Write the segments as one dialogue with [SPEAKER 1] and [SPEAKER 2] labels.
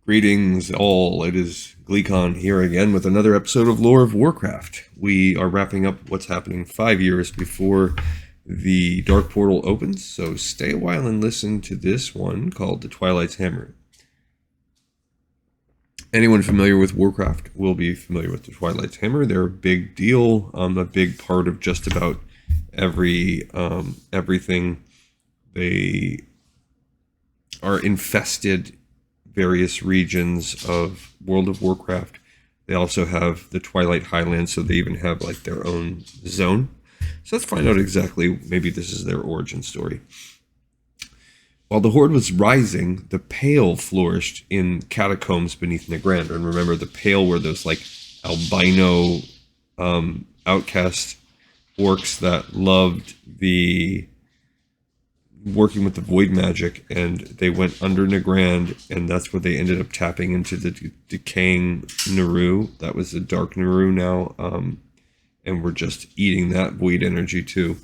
[SPEAKER 1] Greetings all, it is Gleekon here again with another episode of Lore of Warcraft. We are wrapping up what's happening 5 years before the Dark Portal opens, so stay a while and listen to this one called the Twilight's Hammer. Anyone familiar with Warcraft will be familiar with the Twilight's Hammer. They're a big deal, a big part of just about everything. They are infested various regions of World of Warcraft. They also have the Twilight Highlands, so they even have like their own zone. So let's find out exactly, maybe this is their origin story. While the Horde was rising, the Pale flourished in catacombs beneath Nagrand. And remember, the Pale were those like albino outcast orcs that loved the working with the void magic, and they went under Nagrand, and that's where they ended up tapping into the decaying Naru. That was the dark Naru now, and we're just eating that void energy too.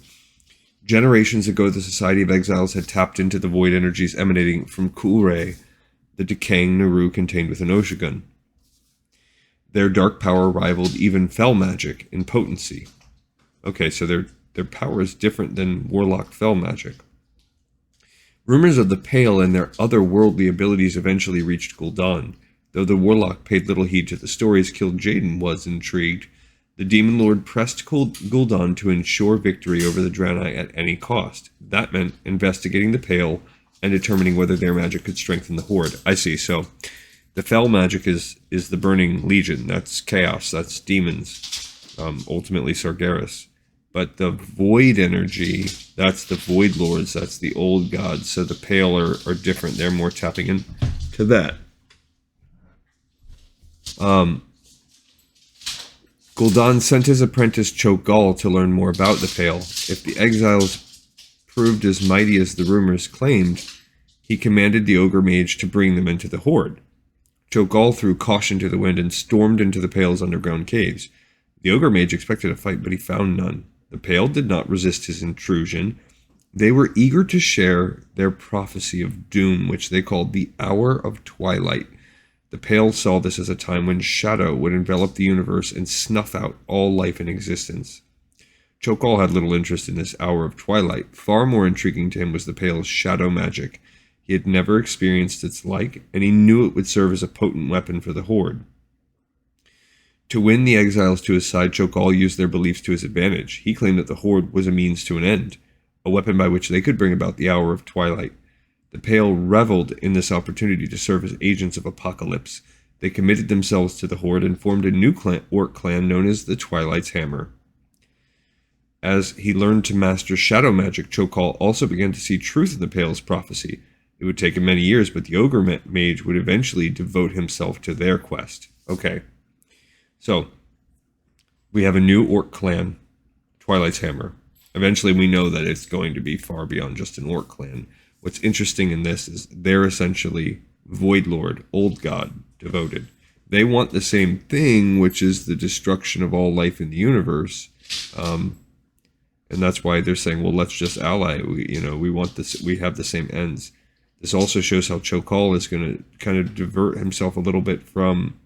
[SPEAKER 1] Generations ago, the Society of Exiles had tapped into the void energies emanating from Kulre, the decaying Naru contained within Oshigun. Their dark power rivaled even Fel magic in potency. Okay, so their power is different than Warlock Fel magic. Rumors of the Pale and their otherworldly abilities eventually reached Gul'dan. Though the Warlock paid little heed to the stories Kil'jaeden was intrigued. The Demon Lord pressed Gul'dan to ensure victory over the Draenei at any cost. That meant investigating the Pale and determining whether their magic could strengthen the Horde. I see, so the Fel magic is the Burning Legion. That's chaos, that's demons, ultimately Sargeras. But the void energy, that's the void lords, that's the old gods. So the Pale are different. They're more tapping into that. Gul'dan sent his apprentice Cho'Gall to learn more about the Pale. If the exiles proved as mighty as the rumors claimed, he commanded the Ogre Mage to bring them into the Horde. Cho'Gall threw caution to the wind and stormed into the Pale's underground caves. The Ogre Mage expected a fight, but he found none. The Pale did not resist his intrusion. They were eager to share their prophecy of doom, which they called the Hour of Twilight. The Pale saw this as a time when shadow would envelop the universe and snuff out all life in existence. Cho'Gall had little interest in this Hour of Twilight. Far more intriguing to him was the Pale's shadow magic. He had never experienced its like, and he knew it would serve as a potent weapon for the Horde. To win the exiles to his side, Cho'Gall used their beliefs to his advantage. He claimed that the Horde was a means to an end, a weapon by which they could bring about the Hour of Twilight. The Pale reveled in this opportunity to serve as agents of apocalypse. They committed themselves to the Horde and formed a new orc clan known as the Twilight's Hammer. As he learned to master shadow magic, Cho'Gall also began to see truth in the Pale's prophecy. It would take him many years, but the Ogre Mage would eventually devote himself to their quest. Okay. So, we have a new orc clan, Twilight's Hammer. Eventually we know that it's going to be far beyond just an orc clan. What's interesting in this is they're essentially Void Lord, Old God, devoted. They want the same thing, which is the destruction of all life in the universe. And that's why they're saying, well, let's just ally. We want this, we have the same ends. This also shows how Cho'Gall is going to kind of divert himself a little bit from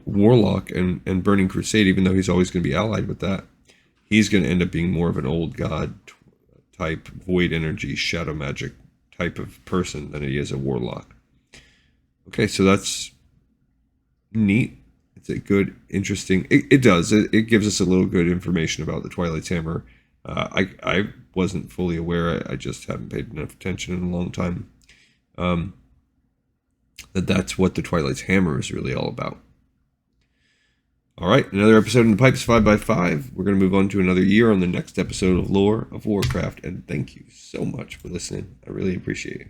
[SPEAKER 1] Warlock and Burning Crusade, even though he's always going to be allied with that. He's going to end up being more of an old god type, void energy, shadow magic type of person than he is a warlock. Okay, so that's neat. It's a good, interesting... It gives us a little good information about the Twilight's Hammer. I wasn't fully aware. I just haven't paid enough attention in a long time. That's what the Twilight's Hammer is really all about. Alright, another episode in the pipes, 5x5. We're going to move on to another year on the next episode of Lore of Warcraft. And thank you so much for listening. I really appreciate it.